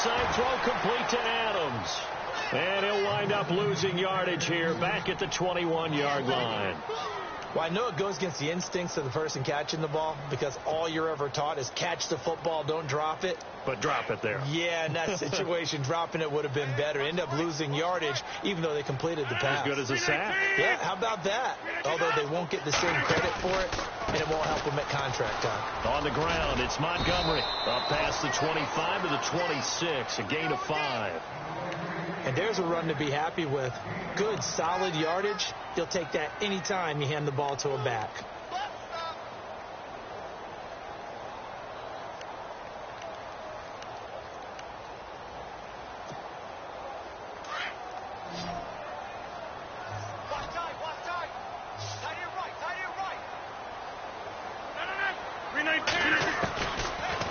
side throw complete to Adams. And he'll wind up losing yardage here back at the 21-yard line. Well, I know it goes against the instincts of the person catching the ball because all you're ever taught is catch the football, don't drop it. But drop it there. Yeah, in that situation, dropping it would have been better. End up losing yardage, even though they completed the pass. As good as a sack. Yeah, how about that? Although they won't get the same credit for it, and it won't help them at contract time. On the ground, it's Montgomery. Up past the 25 to the 26, a gain of 5. And there's a run to be happy with. Good, solid yardage. You'll take that anytime you hand the ball to a back.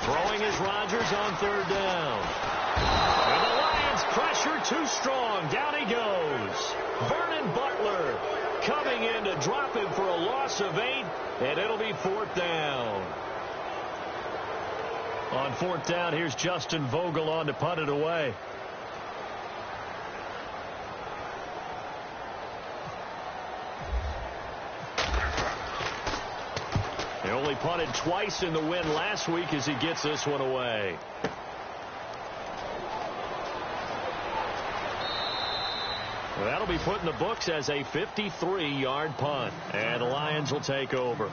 Throwing is Rodgers on third down. And the Lions pressure too strong. Down he goes. Vernon Butler coming in to drop him for a loss of 8, and it'll be 4th down. On 4th down, here's Justin Vogel on to punt it away. He only punted twice in the win last week as he gets this one away. Well, that'll be put in the books as a 53-yard punt. And the Lions will take over.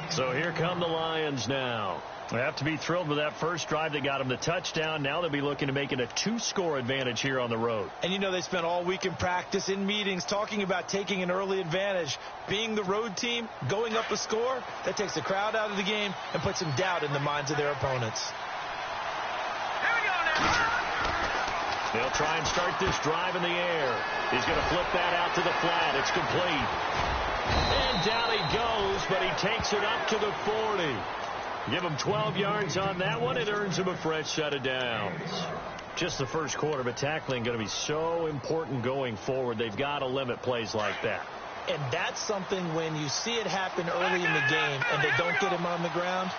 So here come the Lions now. They have to be thrilled with that first drive that got them the touchdown. Now they'll be looking to make it a 2-score advantage here on the road. And you know they spent all week in practice, in meetings, talking about taking an early advantage. Being the road team, going up a score, that takes the crowd out of the game and puts some doubt in the minds of their opponents. They'll try and start this drive in the air. He's going to flip that out to the flat. It's complete. And down he goes, but he takes it up to the 40. Give him 12 yards on that one. It earns him a fresh set of downs. Just the first quarter, but tackling going to be so important going forward. They've got to limit plays like that. And that's something when you see it happen early in the game and they don't get him on the ground,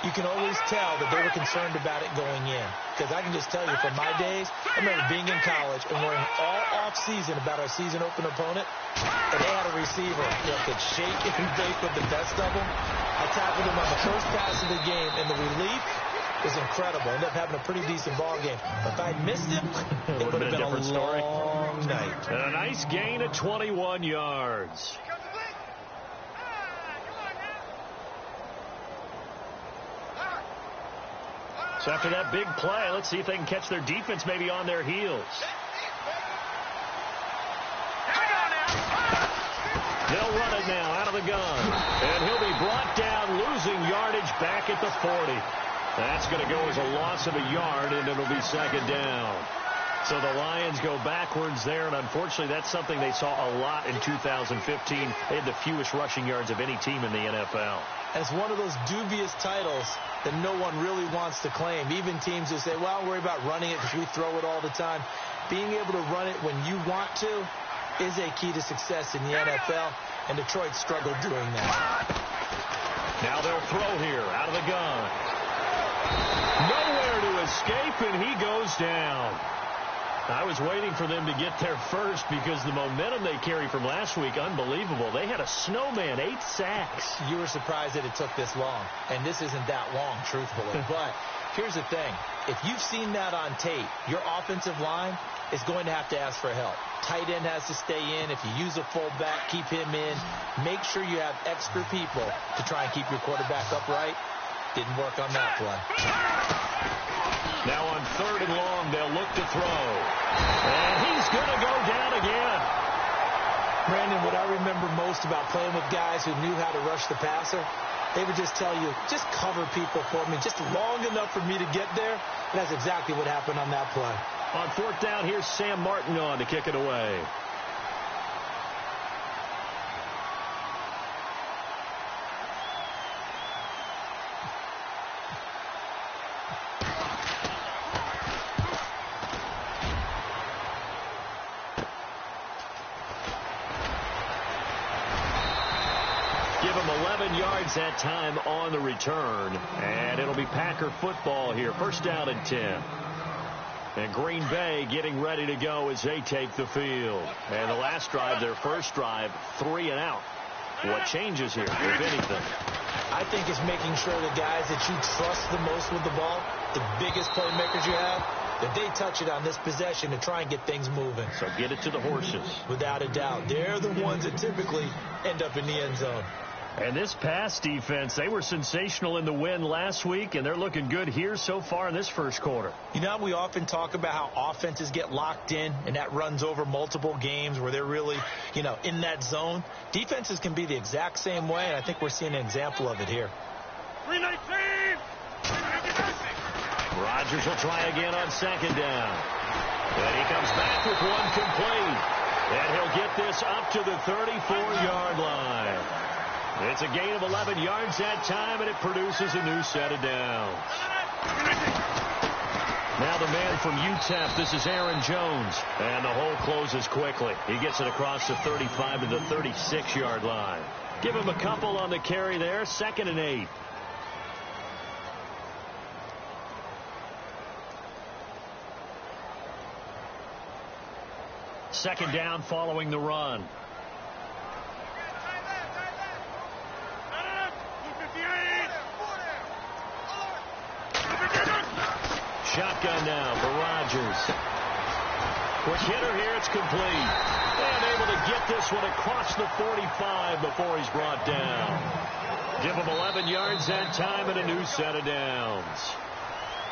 you can always tell that they were concerned about it going in. Because I can just tell you from my days, I remember being in college and worrying all off-season about our season opener opponent, and they had a receiver that could shake and bake with the best of them. I tackled him on the first pass of the game, and the relief was incredible. Ended up having a pretty decent ball game. But if I'd missed him, it would have been a long night. And a nice gain of 21 yards. So after that big play, let's see if they can catch their defense maybe on their heels. They'll run it now out of the gun. And he'll be brought down, losing yardage back at the 40. That's going to go as a loss of a yard, and it'll be 2nd down. So the Lions go backwards there, and unfortunately that's something they saw a lot in 2015. They had the fewest rushing yards of any team in the NFL. And it's one of those dubious titles that no one really wants to claim. Even teams who say, well, I'll worry about running it because we throw it all the time. Being able to run it when you want to is a key to success in the NFL, and Detroit struggled doing that. Now they'll throw here out of the gun. Nowhere to escape, and he goes down. I was waiting for them to get there first because the momentum they carry from last week, unbelievable. They had a snowman, 8 sacks. You were surprised that it took this long, and this isn't that long, truthfully. But here's the thing. If you've seen that on tape, your offensive line is going to have to ask for help. Tight end has to stay in. If you use a fullback, keep him in. Make sure you have extra people to try and keep your quarterback upright. Didn't work on that play. Now on 3rd and long, they'll look to throw. And he's going to go down again. Brandon, what I remember most about playing with guys who knew how to rush the passer, they would just tell you, just cover people for me, just long enough for me to get there. And that's exactly what happened on that play. On 4th down, here's Sam Martin on to kick it away. Give him 11 yards that time on the return. And it'll be Packer football here. 1st down and 10. And Green Bay getting ready to go as they take the field. And the last drive, their first drive, 3 and out. What changes here, if anything? I think it's making sure the guys that you trust the most with the ball, the biggest playmakers you have, that they touch it on this possession to try and get things moving. So get it to the horses. Without a doubt. They're the ones that typically end up in the end zone. And this pass defense, they were sensational in the win last week, and they're looking good here so far in this first quarter. You know, we often talk about how offenses get locked in, and that runs over multiple games where they're really, in that zone. Defenses can be the exact same way, and I think we're seeing an example of it here. 319! Rodgers will try again on second down. And he comes back with one complete. And he'll get this up to the 34-yard line. It's a gain of 11 yards that time, and it produces a new set of downs. Now the man from UTEP, this is Aaron Jones. And the hole closes quickly. He gets it across the 35 to the 36-yard line. Give him a couple on the carry there, 2nd and 8. Second down following the run. Shotgun now for Rodgers. Quick hitter here, it's complete. And able to get this one across the 45 before he's brought down. Give him 11 yards that time and a new set of downs.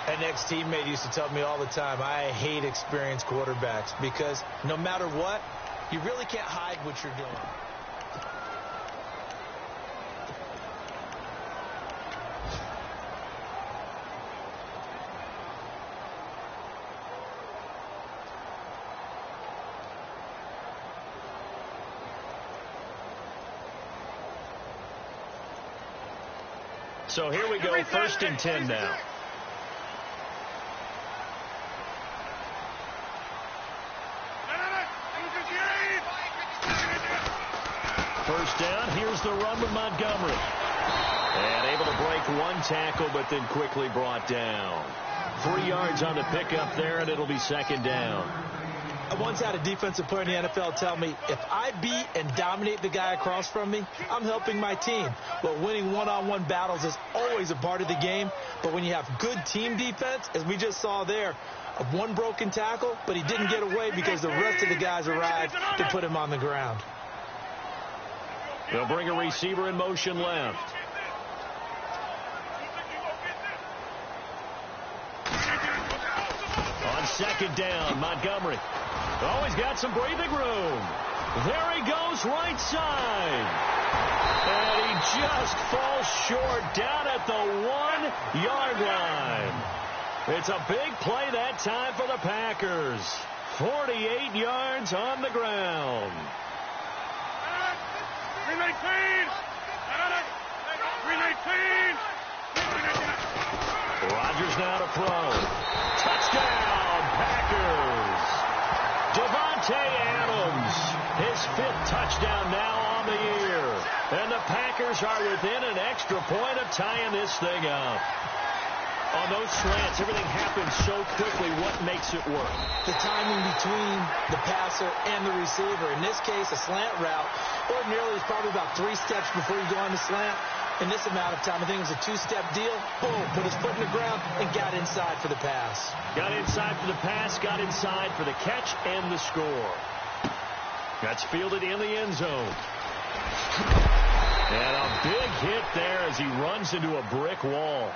An ex-teammate used to tell me all the time, I hate experienced quarterbacks because no matter what, you really can't hide what you're doing. So here we go, 1st and 10 now. First down, here's the run with Montgomery. And able to break one tackle, but then quickly brought down. 3 yards on the pickup there, and it'll be 2nd down. I once had a defensive player in the NFL tell me, if I beat and dominate the guy across from me, I'm helping my team. But winning one-on-one battles is always a part of the game. But when you have good team defense, as we just saw there, one broken tackle, but he didn't get away because the rest of the guys arrived to put him on the ground. They'll bring a receiver in motion left. On 2nd down, Montgomery. Oh, he's got some breathing room. There he goes, right side. And he just falls short down at the 1-yard line. It's a big play that time for the Packers. 48 yards on the ground. 319! 319! Rodgers now to throw. Touchdown, Packers. Devontae Adams, his 5th touchdown now on the year. And the Packers are within an extra point of tying this thing up. On those slants, everything happens so quickly. What makes it work? The timing between the passer and the receiver. In this case, a slant route. Ordinarily, it's probably about 3 steps before you go on the slant. In this amount of time, I think it was a 2-step deal. Boom, put his foot in the ground and got inside for the pass. Got inside for the pass, got inside for the catch and the score. That's fielded in the end zone. And a big hit there as he runs into a brick wall.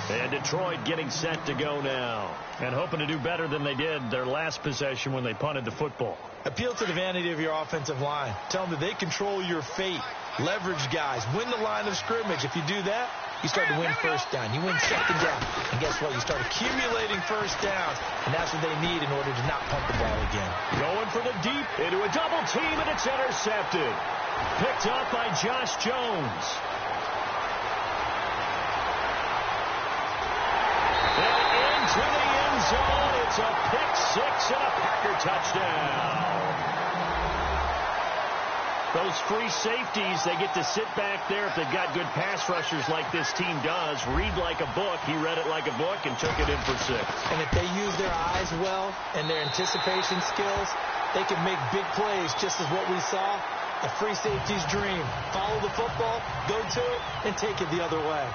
And Detroit getting set to go now. And hoping to do better than they did their last possession when they punted the football. Appeal to the vanity of your offensive line. Tell them that they control your fate. Leverage guys. Win the line of scrimmage. If you do that, you start to win first down. You win 2nd down. And guess what? You start accumulating first downs. And that's what they need in order to not punt the ball again. Going for the deep into a double team, and it's intercepted. Picked up by Josh Jones. And into the end zone. It's a pick 6 and a Packer touchdown. Those free safeties, they get to sit back there if they've got good pass rushers like this team does. Read like a book. He read it like a book and took it in for 6. And if they use their eyes eyes well and their anticipation skills, they can make big plays, just as what we saw. A free safety's dream. Follow the football, go to it, and take it the other way.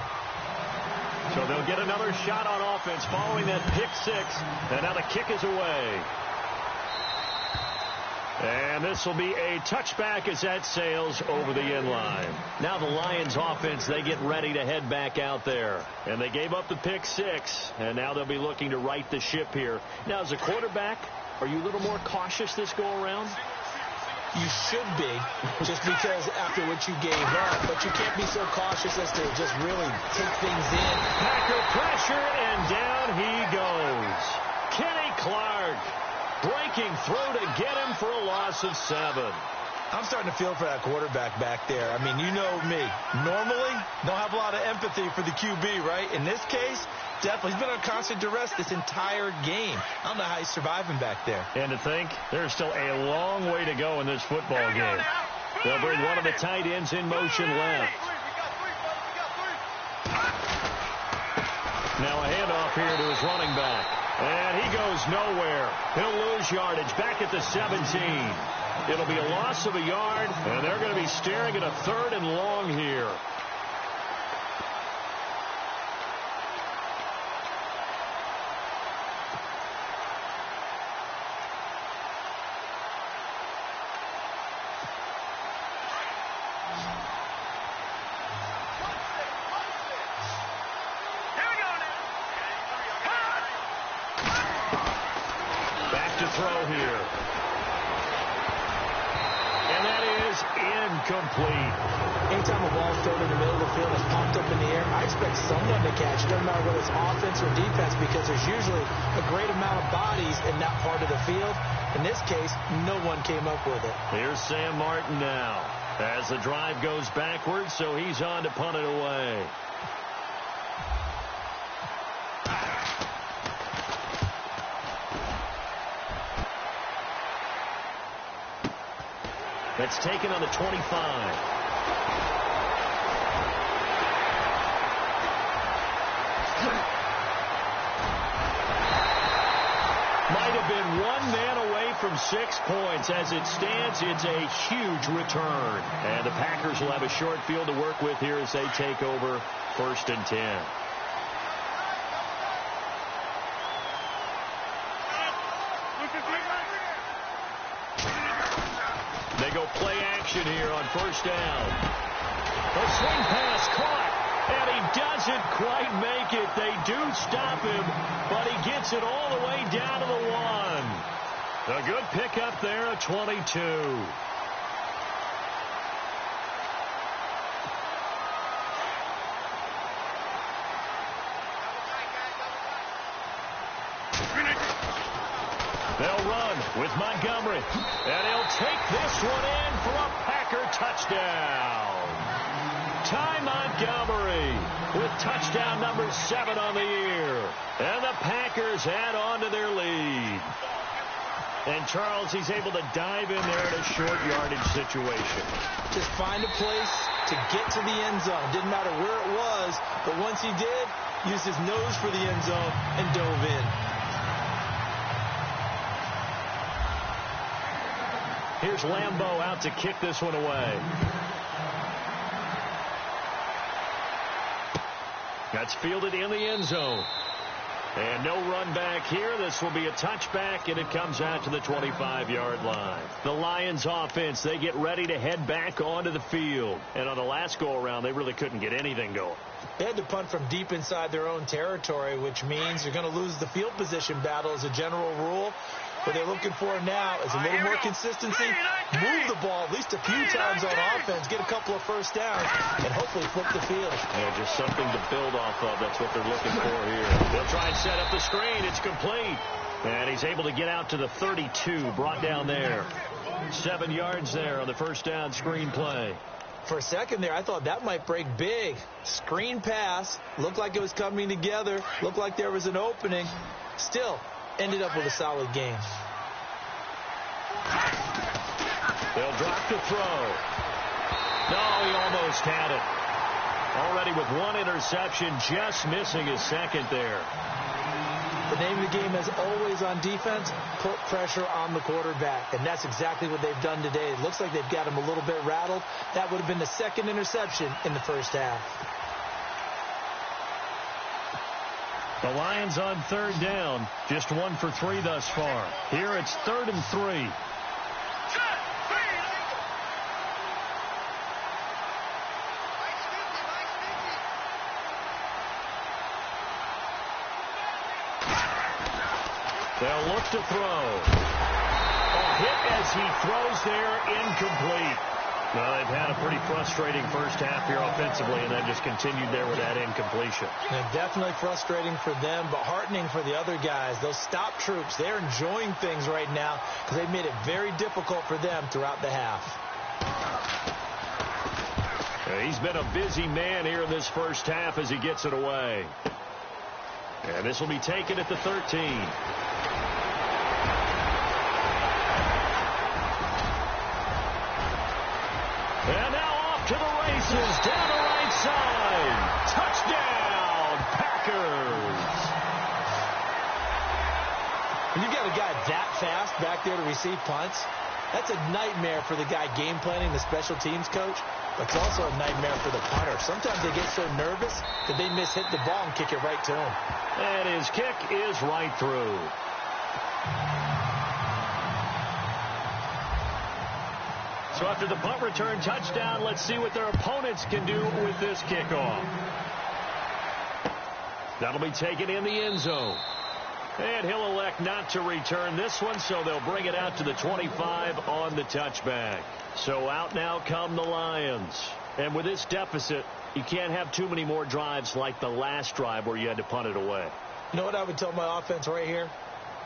So they'll get another shot on offense following that pick six. And now the kick is away. And this will be a touchback as that sails over the end line. Now the Lions offense, they get ready to head back out there. And they gave up the pick six. And now they'll be looking to right the ship here. Now as a quarterback, are you a little more cautious this go around? You should be, just because after what you gave up. But you can't be so cautious as to just really take things in. Packer pressure, and down he goes. Kenny Clark breaking through to get him for a loss of 7. I'm starting to feel for that quarterback back there. I mean, you know me. Normally, don't have a lot of empathy for the QB, right? In this case, definitely. He's been on constant duress this entire game. I don't know how he's surviving back there. And to think, there's still a long way to go in this football game. They'll bring one of the tight ends in motion left. Now a handoff here to his running back. And he goes nowhere. He'll lose yardage back at the 17. It'll be a loss of a yard, and they're going to be staring at a 3rd and long here. Throw here. And that is incomplete. Anytime a ball is thrown in the middle of the field and popped up in the air, I expect someone to catch it, no matter whether it's offense or defense, because there's usually a great amount of bodies in that part of the field. In this case, no one came up with it. Here's Sam Martin now as the drive goes backwards, so he's on to punt it away. That's taken on the 25. Might have been one man away from 6 points. As it stands, it's a huge return. And the Packers will have a short field to work with here as they take over 1st and 10. They go play action here on 1st down. A swing pass caught, and he doesn't quite make it. They do stop him, but he gets it all the way down to the 1. A good pickup there at 22. They'll run with Montgomery, and he'll take this one in for a Packer touchdown. Ty Montgomery with touchdown number 7 on the year. And the Packers add on to their lead. And Charles, he's able to dive in there in a short yardage situation. Just find a place to get to the end zone. Didn't matter where it was, but once he did, used his nose for the end zone and dove in. Here's Lambeau out to kick this one away. That's fielded in the end zone. And no run back here. This will be a touchback, and it comes out to the 25-yard line. The Lions offense, they get ready to head back onto the field. And on the last go-around, they really couldn't get anything going. They had to punt from deep inside their own territory, which means you're going to lose the field position battle as a general rule. What they're looking for now is a little more consistency, move the ball at least a few times on offense, get a couple of first downs, and hopefully flip the field. Yeah, just something to build off of. That's what they're looking for here. They'll try and set up the screen. It's complete. And he's able to get out to the 32, brought down there. 7 yards there on the first down screen play. For a second there, I thought that might break big. Screen pass, looked like it was coming together, looked like there was an opening. Still, ended up with a solid game. They'll drop the throw. No, he almost had it. Already with 1 interception, just missing his second there. The name of the game, as always on defense, put pressure on the quarterback. And that's exactly what they've done today. It looks like they've got him a little bit rattled. That would have been the second interception in the first half. The Lions on 3rd down. Just 1 for 3 thus far. Here it's 3rd and 3. They'll look to throw. A hit as he throws there, incomplete. Well, they've had a pretty frustrating first half here offensively, and then just continued there with that incompletion. Yeah, definitely frustrating for them, but heartening for the other guys. Those stop troops, they're enjoying things right now because they've made it very difficult for them throughout the half. He's been a busy man here in this first half as he gets it away. And this will be taken at the 13. And now off to the races, down the right side. Touchdown, Packers. When you've got a guy that fast back there to receive punts, that's a nightmare for the guy game planning, the special teams coach, but it's also a nightmare for the punter. Sometimes they get so nervous that they hit the ball and kick it right to him. And his kick is right through. So after the punt return touchdown, let's see what their opponents can do with this kickoff. That'll be taken in the end zone. And he'll elect not to return this one, so they'll bring it out to the 25 on the touchback. So out now come the Lions. And with this deficit, you can't have too many more drives like the last drive where you had to punt it away. You know what I would tell my offense right here?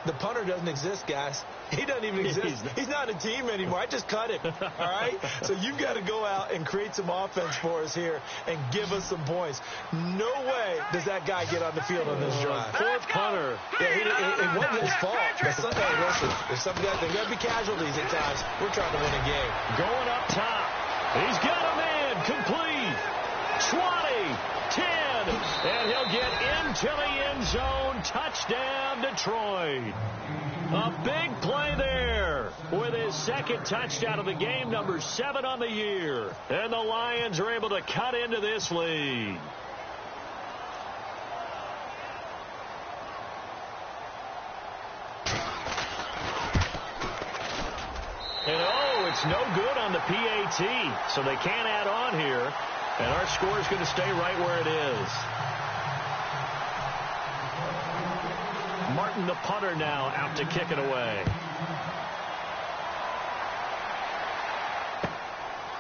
The punter doesn't exist, guys. He doesn't even exist. He's not a team anymore. I just cut him, all right? So you've got to go out and create some offense for us here and give us some points. No way does that guy get on the field on this drive. Poor punter. Yeah, it wasn't his fault. But hey, listen, there's some guys, there's going to be casualties at times. We're trying to win a game. Going up top. He's got a man. Complete. 20, 10, and he'll get into the end zone. Touchdown, Detroit. A big play there with his second touchdown of the game, number 7 on the year. And the Lions are able to cut into this lead. And it's no good on the PAT, so they can't add on here. And our score is going to stay right where it is. Martin, the punter, now out to kick it away.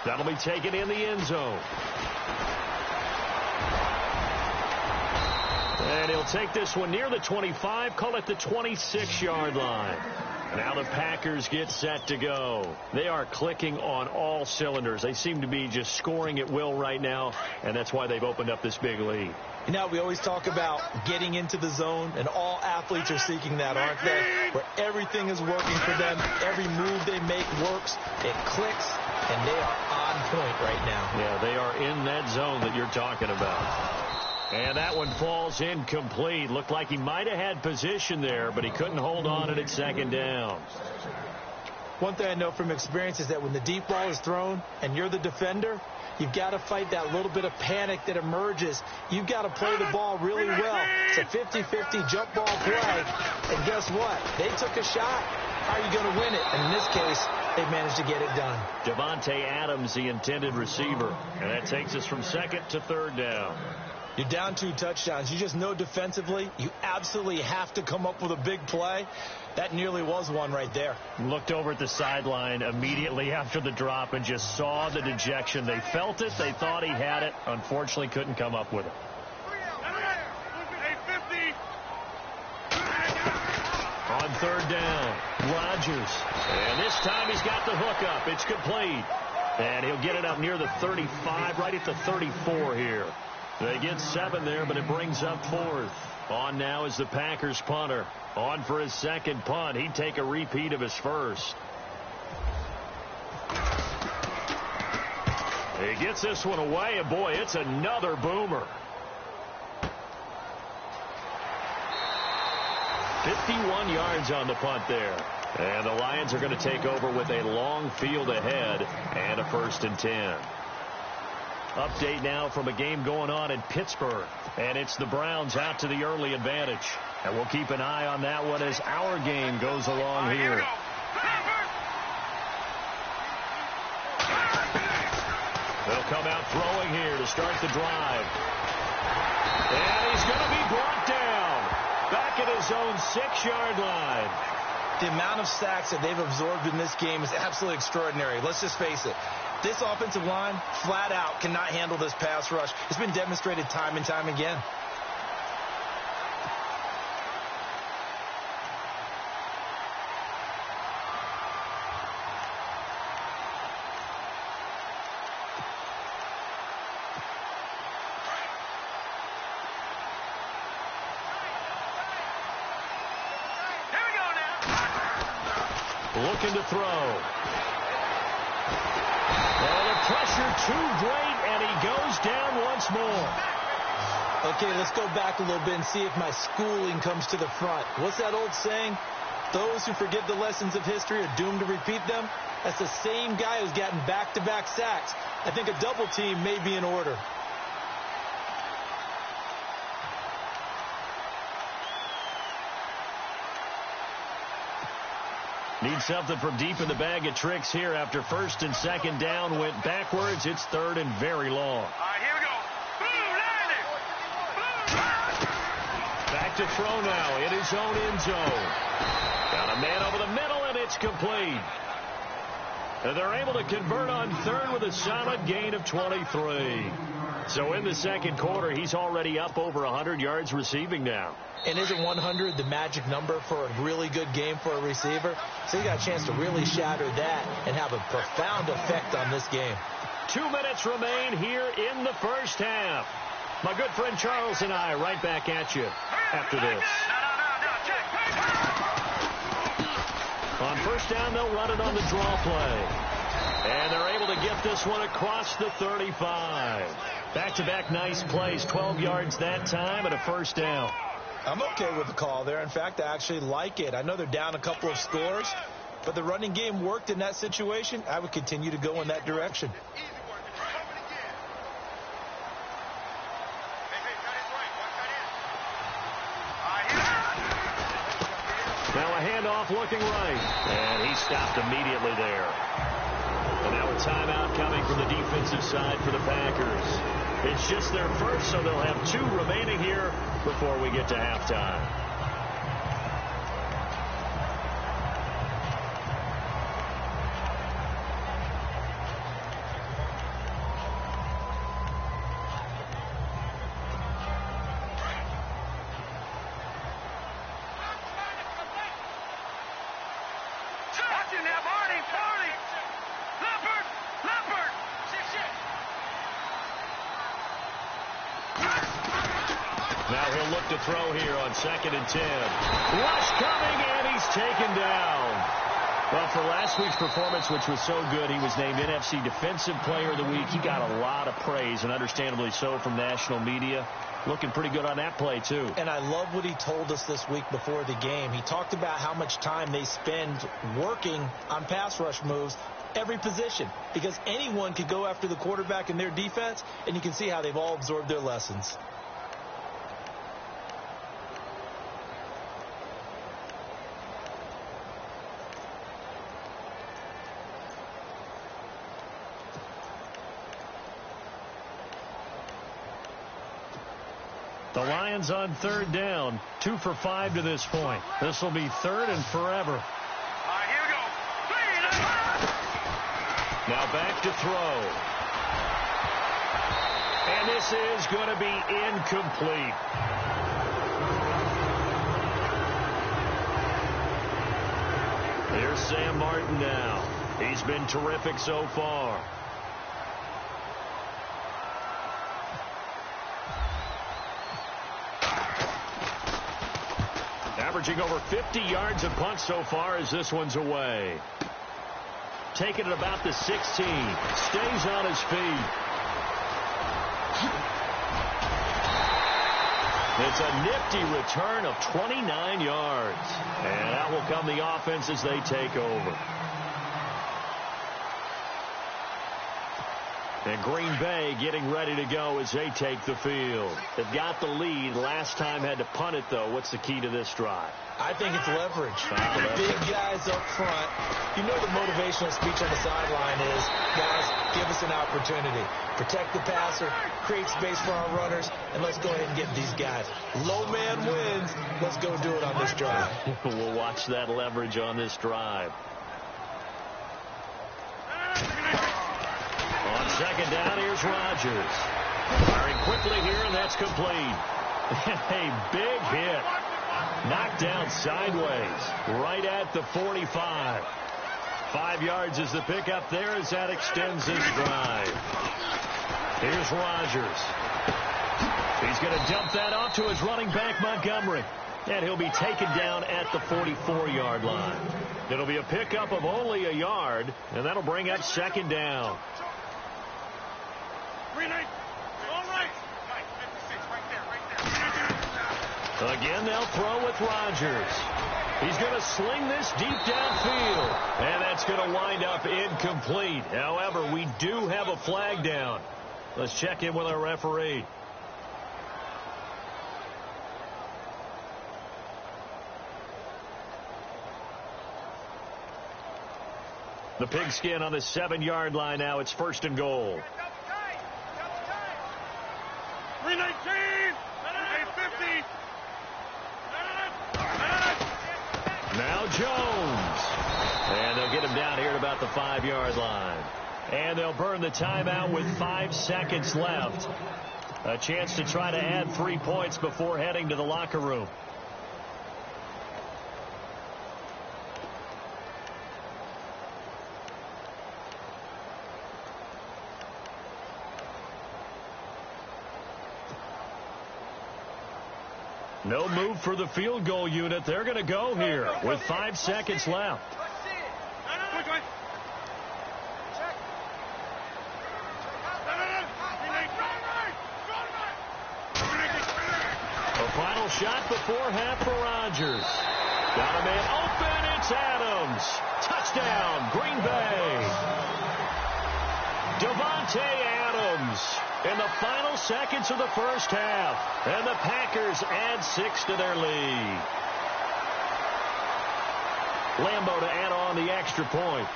That'll be taken in the end zone. And he'll take this one near the 25, call it the 26-yard line. Now the Packers get set to go. They are clicking on all cylinders. They seem to be just scoring at will right now, and that's why they've opened up this big lead. You know, we always talk about getting into the zone, and all athletes are seeking that, aren't they? Where everything is working for them. Every move they make works. It clicks, and they are on point right now. Yeah, they are in that zone that you're talking about. And that one falls incomplete. Looked like he might have had position there, but he couldn't hold on at second down. One thing I know from experience is that when the deep ball is thrown and you're the defender, you've got to fight that little bit of panic that emerges. You've got to play the ball really well. It's a 50-50 jump ball play. And guess what? They took a shot. How are you going to win it? And in this case, they managed to get it done. Devontae Adams, the intended receiver. And that takes us from second to third down. You're down 2 touchdowns. You just know defensively you absolutely have to come up with a big play. That nearly was one right there. Looked over at the sideline immediately after the drop and just saw the dejection. They felt it. They thought he had it. Unfortunately, couldn't come up with it. On third down, Rodgers. And this time he's got the hook up. It's complete. And he'll get it up near the 35, right at the 34 here. They get 7 there, but it brings up 4th. On now is the Packers punter. On for his second punt. He'd take a repeat of his first. He gets this one away, and boy, it's another boomer. 51 yards on the punt there. And the Lions are going to take over with a long field ahead and a 1st and 10. Update now from a game going on in Pittsburgh. And it's the Browns out to the early advantage. And we'll keep an eye on that one as our game goes along here. They'll come out throwing here to start the drive. And he's going to be brought down back at his own 6-yard line. The amount of sacks that they've absorbed in this game is absolutely extraordinary. Let's just face it. This offensive line, flat out, cannot handle this pass rush. It's been demonstrated time and time again. Looking to throw. Oh, the pressure too great, and he goes down once more. Okay, let's go back a little bit and see if my schooling comes to the front. What's that old saying? Those who forget the lessons of history are doomed to repeat them. That's the same guy who's gotten back-to-back sacks. I think a double team may be in order. Need something from deep in the bag of tricks here after 1st and 2nd down went backwards. It's 3rd and very long. All right, here we go. Back to throw now in his own end zone. Got a man over the middle, and it's complete. And they're able to convert on 3rd with a solid gain of 23. So in the 2nd quarter, he's already up over 100 yards receiving now. And isn't 100 the magic number for a really good game for a receiver? So you got a chance to really shatter that and have a profound effect on this game. 2 minutes remain here in the 1st half. My good friend Charles and I right back at you after this. On 1st down, they'll run it on the draw play. And they're able to get this one across the 35. Back-to-back nice plays, 12 yards that time and a 1st down. I'm okay with the call there. In fact, I actually like it. I know they're down a couple of scores, but the running game worked in that situation. I would continue to go in that direction. Now a handoff looking right, and he stopped immediately there. And now a timeout coming from the defensive side for the Packers. It's just their first, so they'll have 2 remaining here before we get to halftime. Now he'll look to throw here on 2nd and 10. Rush coming, and he's taken down. Well, for last week's performance, which was so good, he was named NFC Defensive Player of the Week. He got a lot of praise, and understandably so, from national media. Looking pretty good on that play, too. And I love what he told us this week before the game. He talked about how much time they spend working on pass rush moves, every position, because anyone could go after the quarterback in their defense, and you can see how they've all absorbed their lessons. The Lions on 3rd down, 2 for 5 to this point. This will be 3rd and forever. All right, here we go. Now back to throw. And this is going to be incomplete. Here's Sam Martin now. He's been terrific so far. Averaging over 50 yards a punt so far as this one's away. Taking it about the 16. Stays on his feet. It's a nifty return of 29 yards. And out will come the offense as they take over. And Green Bay getting ready to go as they take the field. They've got the lead. Last time had to punt it, though. What's the key to this drive? I think it's leverage. The big guys up front. You know the motivational speech on the sideline is, guys, give us an opportunity. Protect the passer, create space for our runners, and let's go ahead and get these guys. Low man wins. Let's go do it on this drive. We'll watch that leverage on this drive. On second down, here's Rodgers. Firing quickly here, and that's complete. A big hit. Knocked down sideways, right at the 45. 5 yards is the pickup there as that extends this drive. Here's Rodgers. He's going to dump that off to his running back, Montgomery. And he'll be taken down at the 44-yard line. It'll be a pickup of only a yard, and that'll bring up second down. Again, they'll throw with Rodgers. He's going to sling this deep downfield, and that's going to wind up incomplete. However, we do have a flag down. Let's check in with our referee. The Pigskin on the 7-yard line now. It's first and goal. 319. 50. Now Jones. And they'll get him down here at about the 5-yard line. And they'll burn the timeout with 5 seconds left. A chance to try to add 3 points before heading to the locker room. No move for the field goal unit. They're going to go here with 5 seconds left. A final shot before half for Rodgers. Got a man open. It's Adams. Touchdown, Green Bay. Davante Adams in the final seconds of the first half. And the Packers add 6 to their lead. Lambeau to add on the extra point.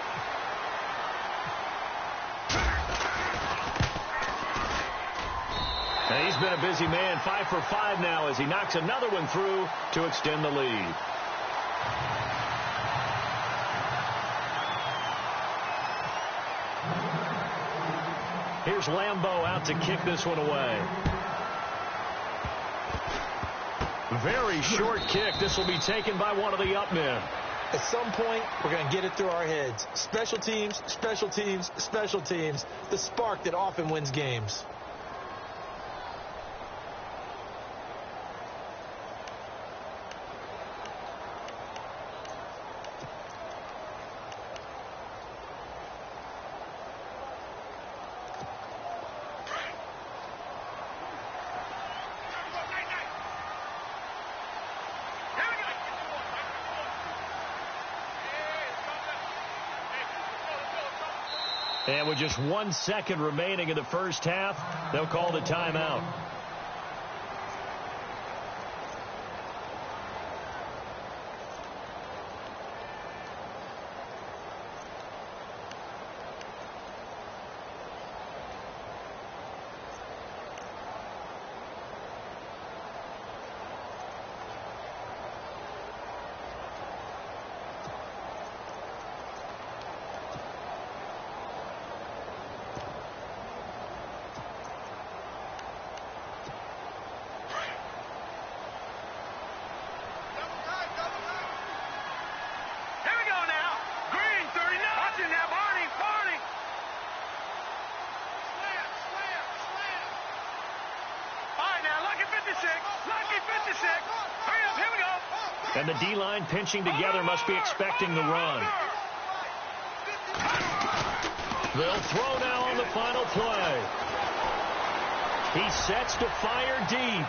And he's been a busy man, 5 for 5 now as he knocks another one through to extend the lead. Here's Lambeau out to kick this one away. Very short kick. This will be taken by one of the up men. At some point, we're going to get it through our heads. Special teams, special teams, special teams. The spark that often wins games. And with just 1 second remaining in the first half, they'll call the timeout. And the D-line pinching together must be expecting the run. They'll throw now on the final play. He sets to fire deep.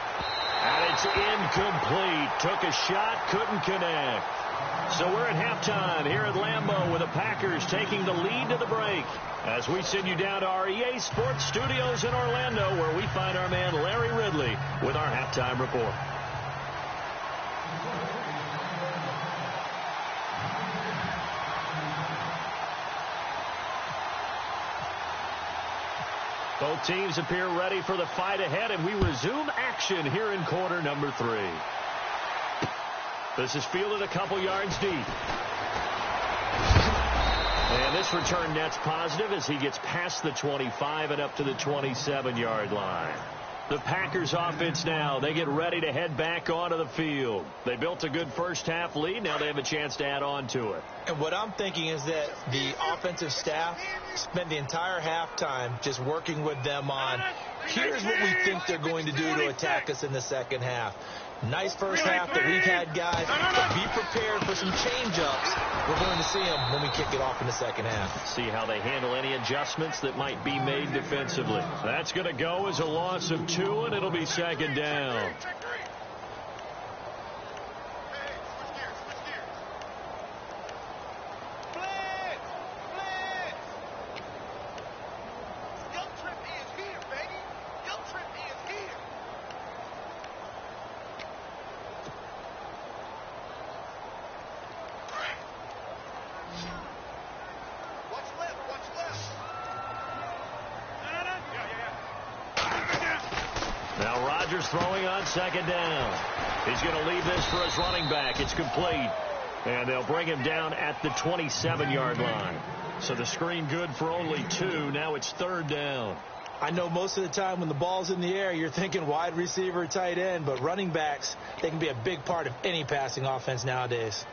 And it's incomplete. Took a shot, couldn't connect. So we're at halftime here at Lambeau with the Packers taking the lead to the break as we send you down to our EA Sports Studios in Orlando where we find our man Larry Ridley with our halftime report. Both teams appear ready for the fight ahead, and we resume action here in quarter number 3. This is fielded a couple yards deep. And this return net's positive as he gets past the 25 and up to the 27-yard line. The Packers offense now, they get ready to head back onto the field. They built a good first-half lead. Now they have a chance to add on to it. And what I'm thinking is that the offensive staff spent the entire halftime just working with them on, here's what we think they're going to do to attack us in the second half. Nice first half that we've had, guys, but be prepared for some change-ups. We're going to see them when we kick it off in the second half. See how they handle any adjustments that might be made defensively. That's going to go as a loss of 2, and it'll be second down. Now Rodgers throwing on second down. He's going to leave this for his running back. It's complete. And they'll bring him down at the 27-yard line. So the screen good for only 2. Now it's third down. I know most of the time when the ball's in the air, you're thinking wide receiver, tight end, but running backs, they can be a big part of any passing offense nowadays.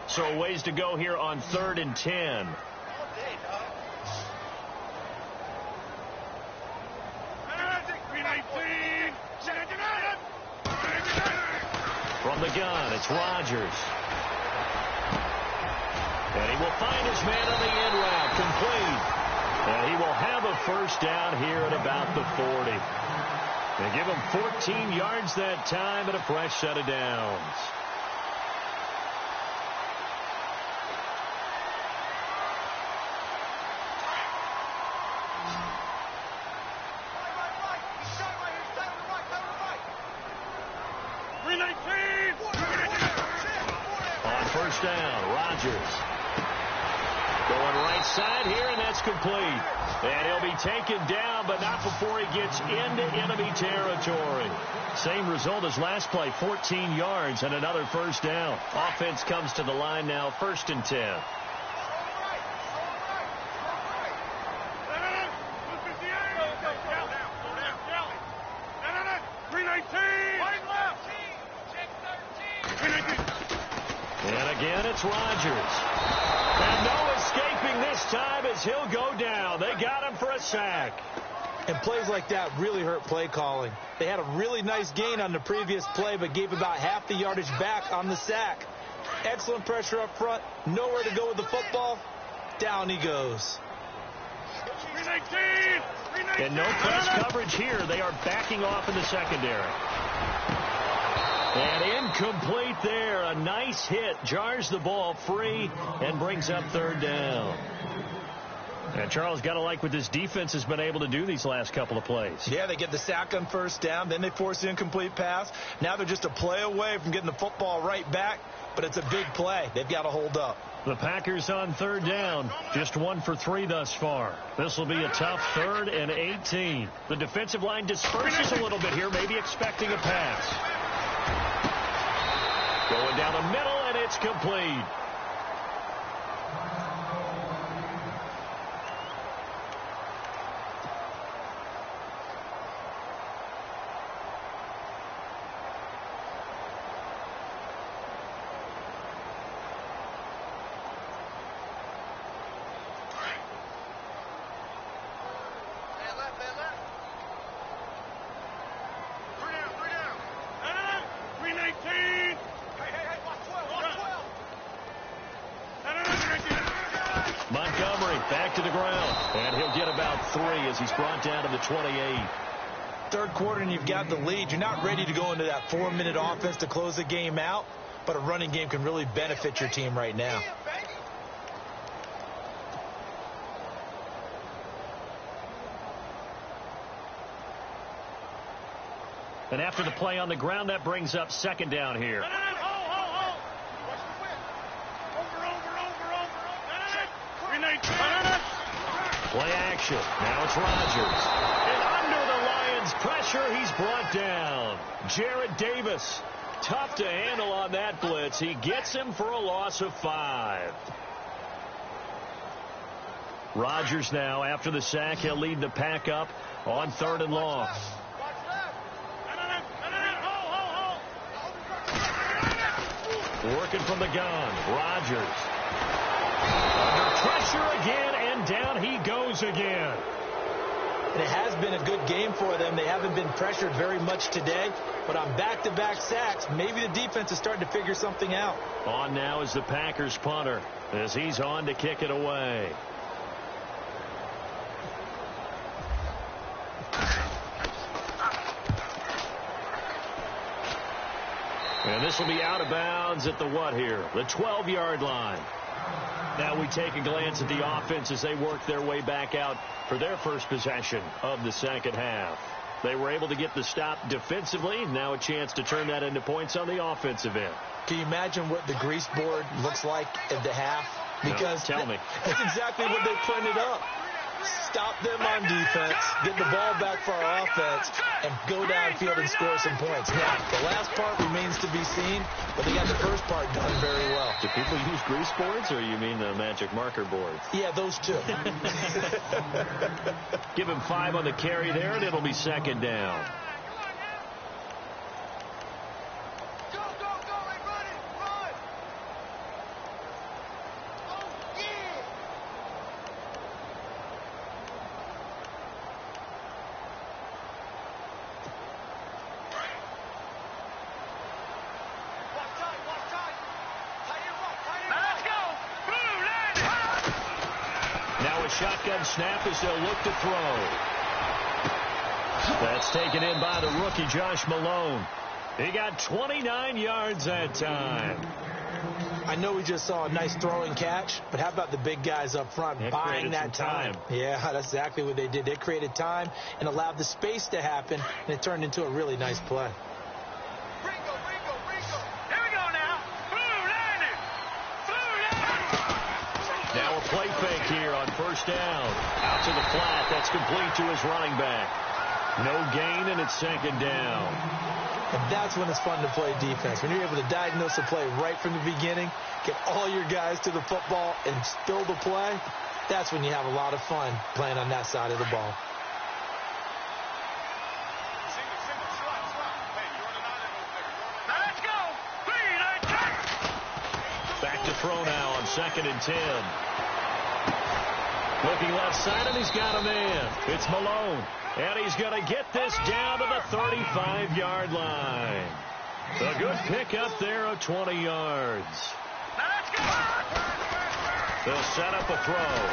So ways to go here on 3rd and 10. From the gun, it's Rodgers. And he will find his man on the end route, complete. And he will have a first down here at about the 40. They give him 14 yards that time and a fresh set of downs. On first down, Rodgers. Going right side here, and that's complete. And he'll be taken down, but not before he gets into enemy territory. Same result as last play, 14 yards and another first down. Offense comes to the line now, 1st and 10. And again, it's Rodgers. And no escaping this time as he'll go down. They got him for a sack. And plays like that really hurt play calling. They had a really nice gain on the previous play, but gave about half the yardage back on the sack. Excellent pressure up front. Nowhere to go with the football. Down he goes. And no press coverage here. They are backing off in the secondary. And incomplete there. A nice hit. Jars the ball free and brings up third down. And Charles, got to like what this defense has been able to do these last couple of plays. Yeah, they get the sack on first down. Then they force the incomplete pass. Now they're just a play away from getting the football right back. But it's a big play. They've got to hold up. The Packers on third down. Just 1 for 3 thus far. This will be a tough 3rd and 18. The defensive line disperses a little bit here, maybe expecting a pass. Going down the middle, and it's complete. Montgomery back to the ground. And he'll get about 3 as he's brought down to the 28. Third quarter and you've got the lead. You're not ready to go into that 4-minute offense to close the game out, but a running game can really benefit your team right now. And after the play on the ground, that brings up second down here. Play action. Now it's Rodgers. And under the Lions' pressure, he's brought down. Jarrad Davis. Tough to handle on that blitz. He gets him for a loss of 5. Rodgers now, after the sack, he'll lead the pack up on 3rd and long. Working from the gun. Rodgers. Under pressure again, and down he goes again. And it has been a good game for them. They haven't been pressured very much today, but on back-to-back sacks, maybe the defense is starting to figure something out. On now is the Packers punter as he's on to kick it away. And this will be out of bounds at the what here? The 12-yard line. Now we take a glance at the offense as they work their way back out for their first possession of the second half. They were able to get the stop defensively. Now a chance to turn that into points on the offensive end. Can you imagine what the grease board looks like at the half? Because no, tell me. That's exactly what they printed up. Stop them on defense, get the ball back for our offense, and go downfield and score some points. Now, the last part remains to be seen, but they got the first part done very well. Do people use grease boards, or you mean the magic marker boards? Yeah, those two. Give him 5 on the carry there, and it'll be second down. Shotgun snap as they'll look to throw. That's taken in by the rookie, Josh Malone. He got 29 yards that time. I know we just saw a nice throwing catch, but how about the big guys up front buying that time? Yeah, that's exactly what they did. They created time and allowed the space to happen, and it turned into a really nice play. Now a play fake here on first down. Out to the flat. That's complete to his running back. No gain, and it's second down. And that's when it's fun to play defense. When you're able to diagnose a play right from the beginning, get all your guys to the football, and spill the play, that's when you have a lot of fun playing on that side of the ball. Back to throw now on 2nd and 10. Looking left side, and he's got a man. It's Malone. And he's going to get this down to the 35-yard line. A good pickup there of 20 yards. They'll set up a throw.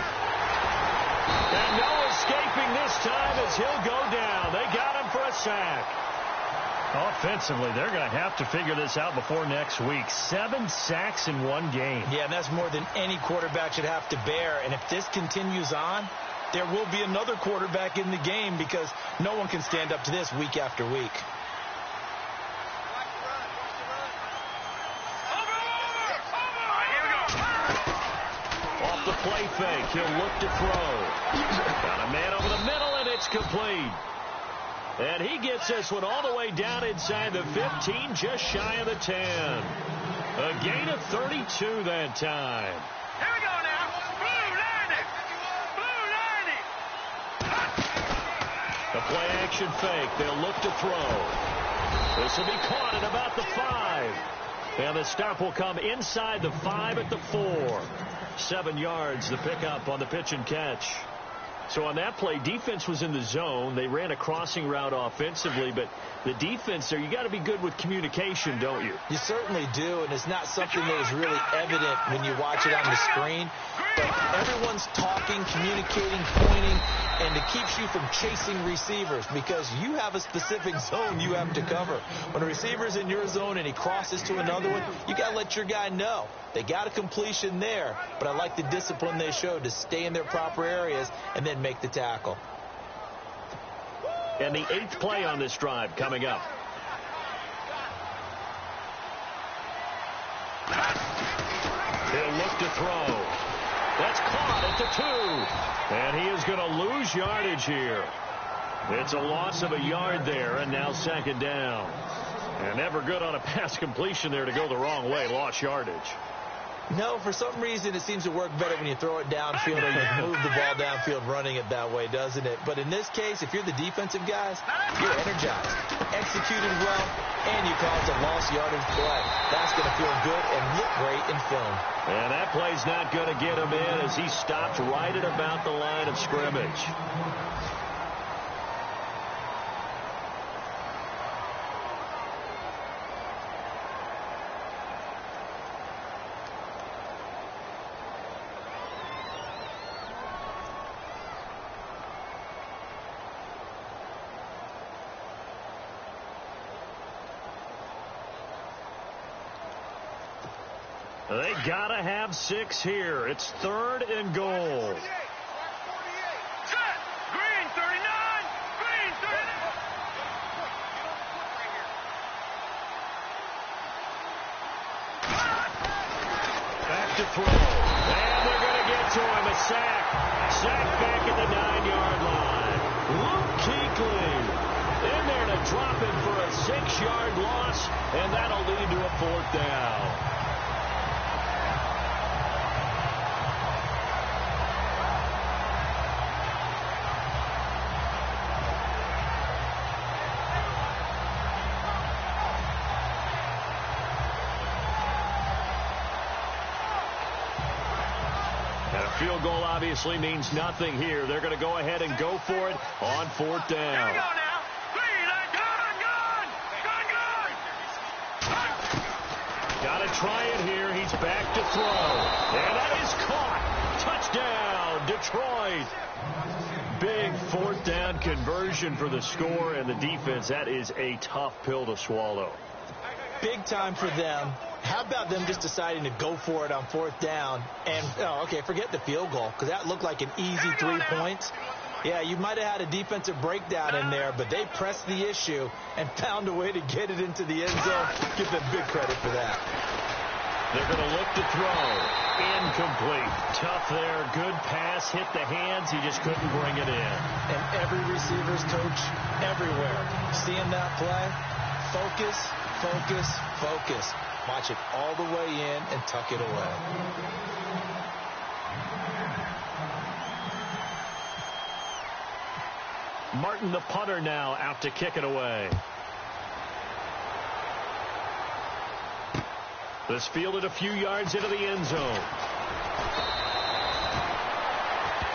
And no escaping this time as he'll go down. They got him for a sack. Offensively, they're going to have to figure this out before next week. 7 sacks in one game. Yeah, and that's more than any quarterback should have to bear. And if this continues on, there will be another quarterback in the game because no one can stand up to this week after week. Off the play fake, he'll look to throw. Got a man over the middle, and it's complete. And he gets this one all the way down inside the 15, just shy of the 10. A gain of 32 that time. Here we go now. Blue landing. The play action fake. They'll look to throw. This will be caught at about the 5. And the stop will come inside the 5 at the 4. 7 yards, the pickup on the pitch and catch. So on that play, defense was in the zone. They ran a crossing route offensively, but the defense there, you got to be good with communication, don't you? You certainly do, and it's not something that is really evident when you watch it on the screen. but everyone's talking, communicating, pointing, and it keeps you from chasing receivers because you have a specific zone you have to cover. When a receiver's in your zone and he crosses to another one, you got to let your guy know. They got a completion there, but I like the discipline they showed to stay in their proper areas and then make the tackle. And the 8th play on this drive coming up. He'll look to throw. That's caught at the 2. And he is going to lose yardage here. It's a loss of a yard there, and now second down. And never good on a pass completion there to go the wrong way. Lost yardage. No, for some reason it seems to work better when you throw it downfield or you move the ball downfield running it that way, doesn't it? But in this case, if you're the defensive guys, you're energized, executed well, and you caused a lost yardage play. That's going to feel good and look great in film. And that play's not going to get him in as he stopped right at about the line of scrimmage. They got to have 6 here. It's 3rd and goal. Set. Green 39. Green 39. Back to throw. And they're going to get to him. A sack. Sack back at the 9-yard line. Luke Kuechly in there to drop him for a 6-yard loss, and that'll lead to a 4th down. Field goal obviously means nothing here. They're going to go ahead and go for it on 4th down. Here we go now. Green, gun. Got to try it here. He's back to throw. And that is caught. Touchdown, Detroit. Big 4th down conversion for the score, and the defense, that is a tough pill to swallow. Big time for them. How about them just deciding to go for it on 4th down and, okay, forget the field goal because that looked like an easy 3 points. Yeah, you might have had a defensive breakdown in there, but they pressed the issue and found a way to get it into the end zone. Give them big credit for that. They're going to look to throw. Incomplete. Tough there. Good pass. Hit the hands. He just couldn't bring it in. And every receiver's coach everywhere seeing that play, focus, focus, focus. Watch it all the way in and tuck it away. Martin, the punter, now out to kick it away. This fielded a few yards into the end zone.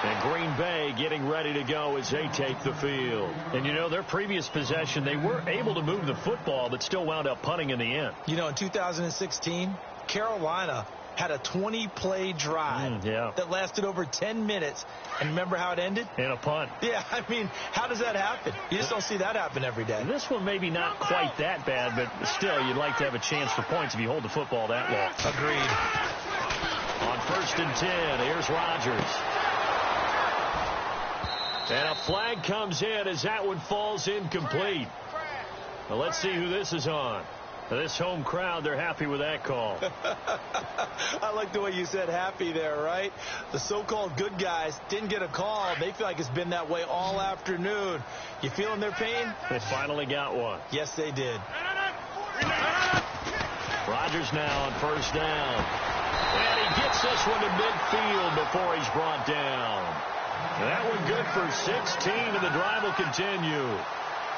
And Green Bay getting ready to go as they take the field. And, you know, their previous possession, they were able to move the football, but still wound up punting in the end. You know, in 2016, Carolina had a 20-play drive that lasted over 10 minutes. And remember how it ended? In a punt. Yeah, I mean, how does that happen? You just don't see that happen every day. And this one maybe not quite that bad, but still, you'd like to have a chance for points if you hold the football that long. Agreed. On 1st and 10, here's Rodgers. And a flag comes in as that one falls incomplete. Now let's see who this is on. This home crowd, they're happy with that call. I like the way you said happy there, right? The so-called good guys didn't get a call. They feel like it's been that way all afternoon. You feeling their pain? They finally got one. Yes, they did. Rodgers now on 1st down. And he gets this one to midfield before he's brought down. That one good for 16, and the drive will continue.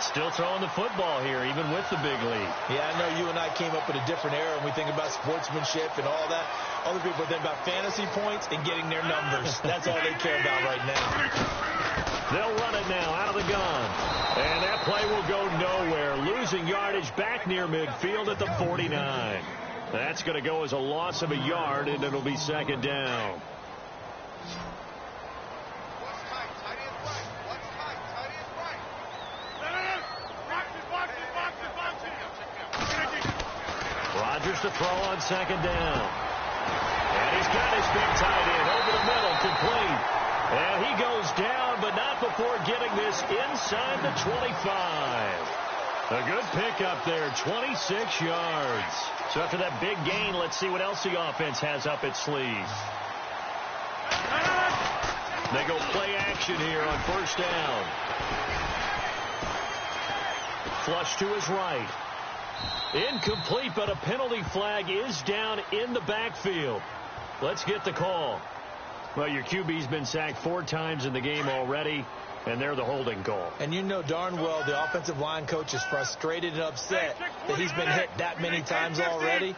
Still throwing the football here, even with the big lead. Yeah, I know you and I came up in a different era, and we think about sportsmanship and all that. Other people think about fantasy points and getting their numbers. That's all they care about right now. They'll run it now out of the gun. And that play will go nowhere. Losing yardage back near midfield at the 49. That's going to go as a loss of a yard, and it'll be 2nd down. to throw on second down. And he's got his big tight end over the middle, complete. And he goes down, but not before getting this inside the 25. A good pickup there, 26 yards. So after that big gain, let's see what else the offense has up its sleeves. They go play action here on first down. Flush to his right. Incomplete, but a penalty flag is down in the backfield. Let's get the call. Well, your QB's been sacked 4 times in the game already, and they're the holding call. And you know darn well the offensive line coach is frustrated and upset that he's been hit that many times already.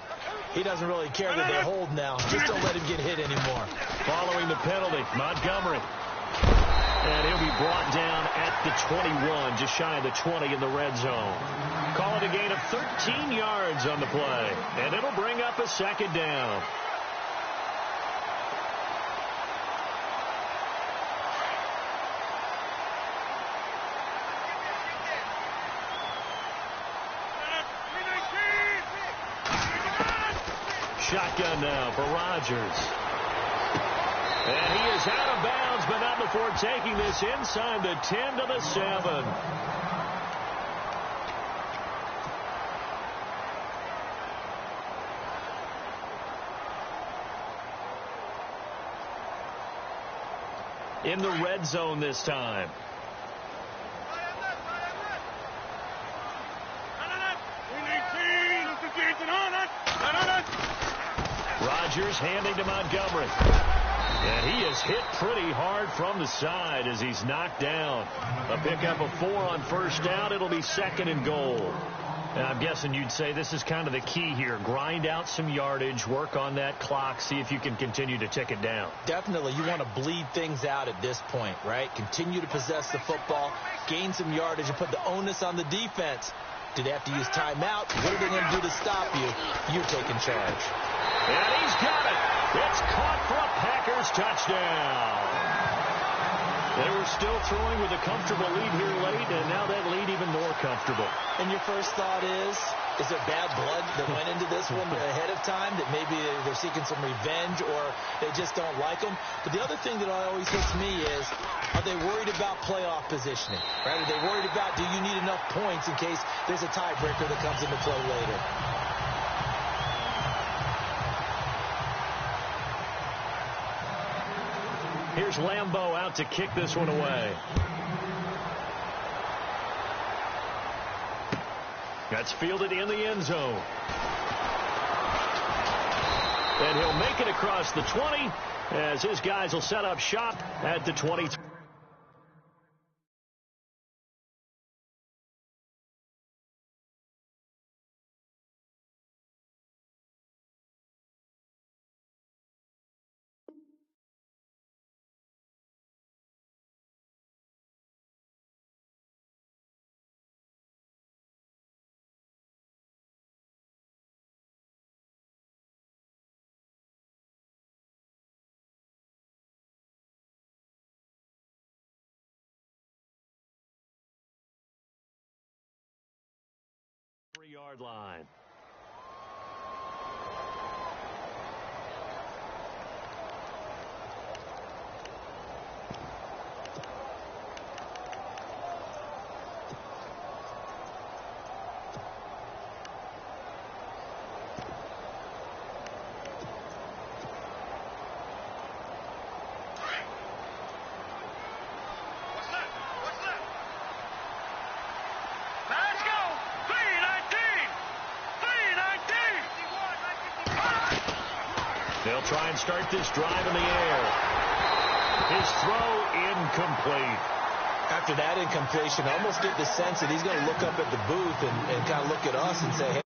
He doesn't really care that they hold now. Just don't let him get hit anymore. Following the penalty, Montgomery. And he'll be brought down at the 21, just shy of the 20 in the red zone. Call it a gain of 13 yards on the play, and it'll bring up a second down. Shotgun now for Rodgers. And he is out of bounds, but not before taking this inside the 10 to the 7. In the red zone this time. Rodgers handing to Montgomery. And he is hit pretty hard from the side as he's knocked down. A pickup of 4 on first down. It'll be second and goal. And I'm guessing you'd say this is kind of the key here. Grind out some yardage, work on that clock, see if you can continue to tick it down. Definitely. You want to bleed things out at this point, right? Continue to possess the football, gain some yardage, and put the onus on the defense. Do they have to use timeout? What are they going to do to stop you? You're taking charge. And he's got it. It's caught for a Packers touchdown. They were still throwing with a comfortable lead here late, and now that lead even more comfortable. And your first thought is there bad blood that went into this one ahead of time, that maybe they're seeking some revenge or they just don't like them? But the other thing that always hits me is, are they worried about playoff positioning? Right? Are they worried about, do you need enough points in case there's a tiebreaker that comes into play later? Here's Lambeau out to kick this one away. That's fielded in the end zone. And he'll make it across the 20 as his guys will set up shop at the 23. Yard line. They'll try and start this drive in the air. His throw incomplete. After that incompletion, I almost get the sense that he's going to look up at the booth and kind of look at us and say, hey,